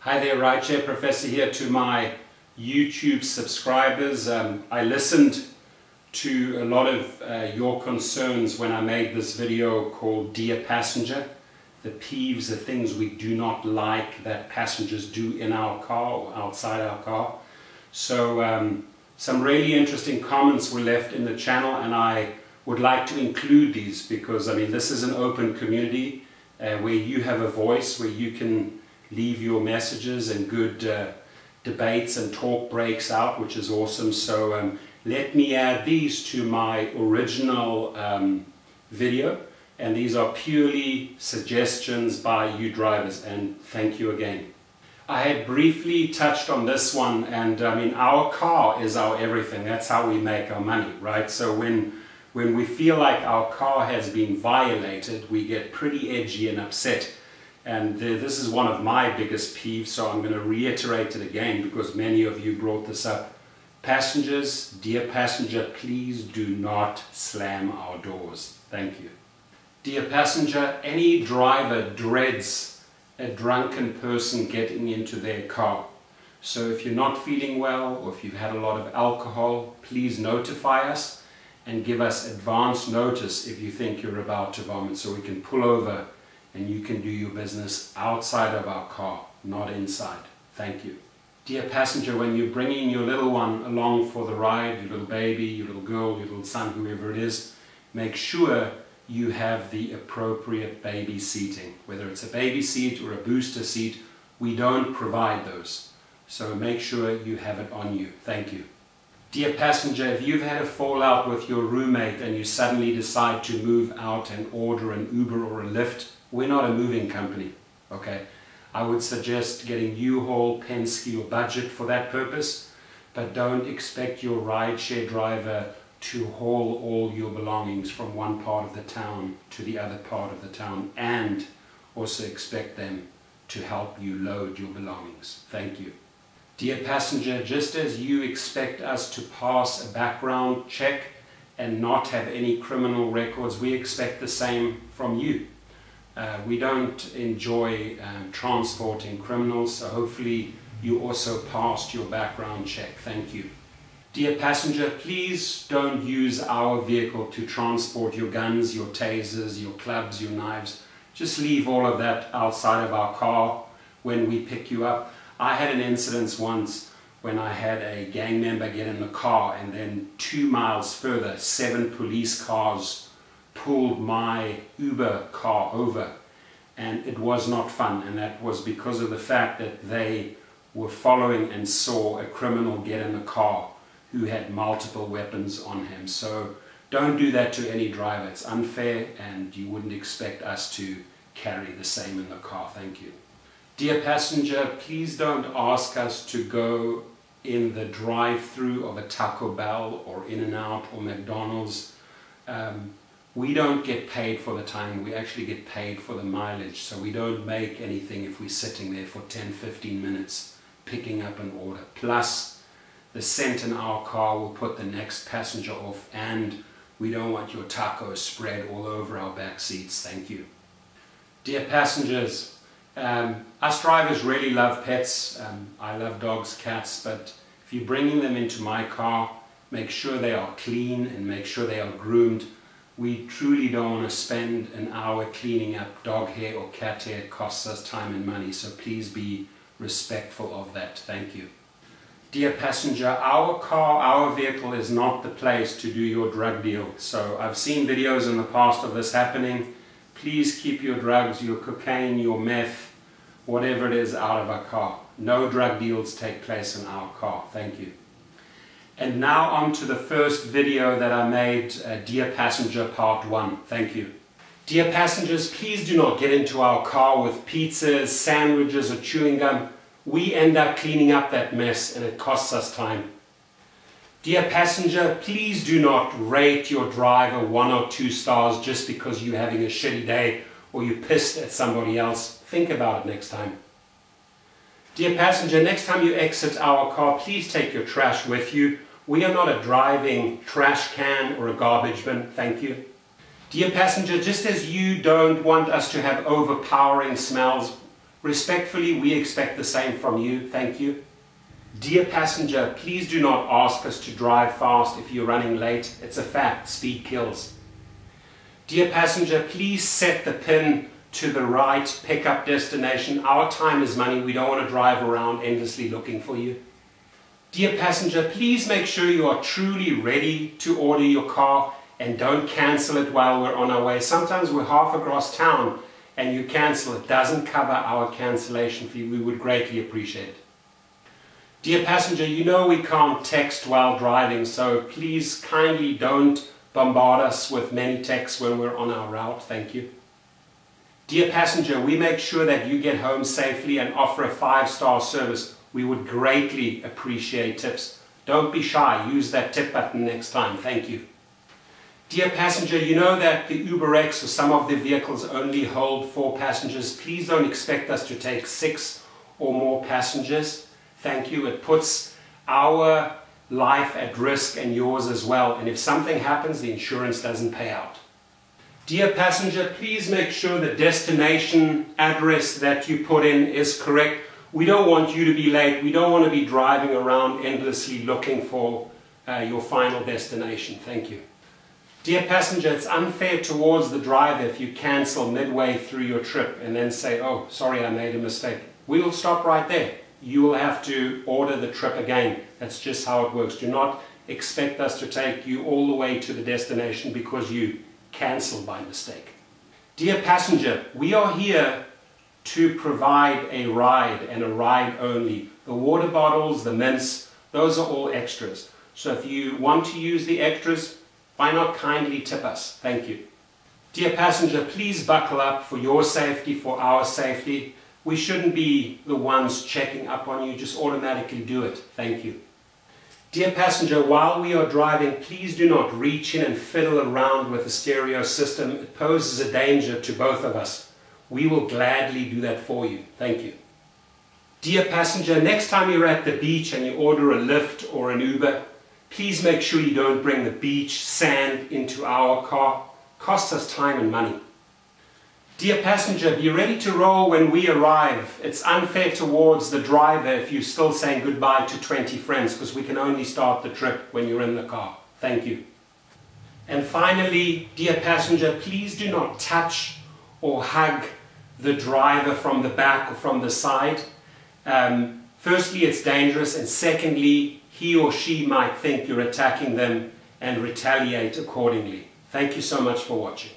Hi there, Rideshare Professor here to my YouTube subscribers. I listened to a lot of your concerns when I made this video called Dear Passenger. The peeves, the things we do not like that passengers do in our car or outside our car. So some really interesting comments were left in the channel, and I would like to include these because this is an open community where you have a voice, where you can leave your messages and good debates and talk breaks out, which is awesome. So let me add these to my original video, and these are purely suggestions by you drivers, and thank you again. I had briefly touched on this one, and our car is our everything. That's how we make our money, right? So when we feel like our car has been violated, we get pretty edgy and upset. And this is one of my biggest peeves, so I'm going to reiterate it again because many of you brought this up. Passengers, dear passenger, please do not slam our doors. Thank you. Dear passenger, any driver dreads a drunken person getting into their car. So if you're not feeling well or if you've had a lot of alcohol, please notify us and give us advance notice if you think you're about to vomit, so we can pull over and you can do your business outside of our car, not inside. Thank you. Dear passenger, when you're bringing your little one along for the ride, your little baby, your little girl, your little son, whoever it is, make sure you have the appropriate baby seating. Whether it's a baby seat or a booster seat, we don't provide those. So make sure you have it on you. Thank you. Dear passenger, if you've had a fallout with your roommate and you suddenly decide to move out and order an Uber or a Lyft, we're not a moving company, okay? I would suggest getting U-Haul, Penske or Budget for that purpose, but don't expect your rideshare driver to haul all your belongings from one part of the town to the other part of the town, and also expect them to help you load your belongings. Thank you. Dear passenger, just as you expect us to pass a background check and not have any criminal records, we expect the same from you. We don't enjoy transporting criminals, so hopefully you also passed your background check. Thank you. Dear passenger, please don't use our vehicle to transport your guns, your tasers, your clubs, your knives. Just leave all of that outside of our car when we pick you up. I had an incident once when I had a gang member get in the car, and then 2 miles further, 7 police cars pulled my Uber car over, and it was not fun. And that was because of the fact that they were following and saw a criminal get in the car who had multiple weapons on him. So don't do that to any driver. It's unfair, and you wouldn't expect us to carry the same in the car. Thank you. Dear passenger, please don't ask us to go in the drive-through of a Taco Bell or In-N-Out or McDonald's. We don't get paid for the time, we actually get paid for the mileage, so we don't make anything if we're sitting there for 10-15 minutes picking up an order. Plus, the scent in our car will put the next passenger off, and we don't want your tacos spread all over our back seats. Thank you. Dear passengers, us drivers really love pets. I love dogs, cats, but if you're bringing them into my car, make sure they are clean and make sure they are groomed. We truly don't want to spend an hour cleaning up dog hair or cat hair. It costs us time and money, so please be respectful of that. Thank you. Dear passenger, our car, our vehicle is not the place to do your drug deal. So I've seen videos in the past of this happening. Please keep your drugs, your cocaine, your meth, whatever it is, out of our car. No drug deals take place in our car. Thank you. And now on to the first video that I made, Dear Passenger Part 1. Thank you. Dear passengers, please do not get into our car with pizzas, sandwiches or chewing gum. We end up cleaning up that mess and it costs us time. Dear passenger, please do not rate your driver 1 or 2 stars just because you're having a shitty day or you're pissed at somebody else. Think about it next time. Dear passenger, next time you exit our car, please take your trash with you. We are not a driving trash can or a garbage bin. Thank you. Dear passenger, just as you don't want us to have overpowering smells, Respectfully, we expect the same from you. Thank you. Dear passenger, please do not ask us to drive fast if you're running late. It's a fact, speed kills. Dear passenger, please set the pin to the right pickup destination. Our time is money. We don't want to drive around endlessly looking for you. Dear passenger, please make sure you are truly ready to order your car and don't cancel it while we're on our way. Sometimes we're half across town and you cancel. It doesn't cover our cancellation fee. We would greatly appreciate it. Dear passenger, you know we can't text while driving, so please kindly don't bombard us with many texts when we're on our route. Thank you. Dear passenger, we make sure that you get home safely and offer a 5-star service. We would greatly appreciate tips. Don't be shy. Use that tip button next time. Thank you. Dear passenger, you know that the Uber X or some of the vehicles only hold 4 passengers. Please don't expect us to take 6 or more passengers. Thank you. It puts our life at risk and yours as well. And if something happens, the insurance doesn't pay out. Dear passenger, please make sure the destination address that you put in is correct. We don't want you to be late. We don't want to be driving around endlessly looking for your final destination. Thank you. Dear passenger, it's unfair towards the driver if you cancel midway through your trip and then say, oh, sorry, I made a mistake. We will stop right there. You will have to order the trip again. That's just how it works. Do not expect us to take you all the way to the destination because you canceled by mistake. Dear passenger, we are here to provide a ride and a ride only. The water bottles, the mints, those are all extras. So if you want to use the extras, why not kindly tip us? Thank you. Dear passenger, please buckle up for your safety, for our safety. We shouldn't be the ones checking up on you, just automatically do it. Thank you. Dear passenger, while we are driving, please do not reach in and fiddle around with the stereo system. It poses a danger to both of us. We will gladly do that for you. Thank you. Dear passenger, next time you're at the beach and you order a Lyft or an Uber, please make sure you don't bring the beach sand into our car. Costs us time and money. Dear passenger, be ready to roll when we arrive. It's unfair towards the driver if you're still saying goodbye to 20 friends because we can only start the trip when you're in the car. Thank you. And finally, dear passenger, please do not touch or hug the driver from the back or from the side. Firstly, it's dangerous, and secondly, he or she might think you're attacking them and retaliate accordingly. Thank you so much for watching.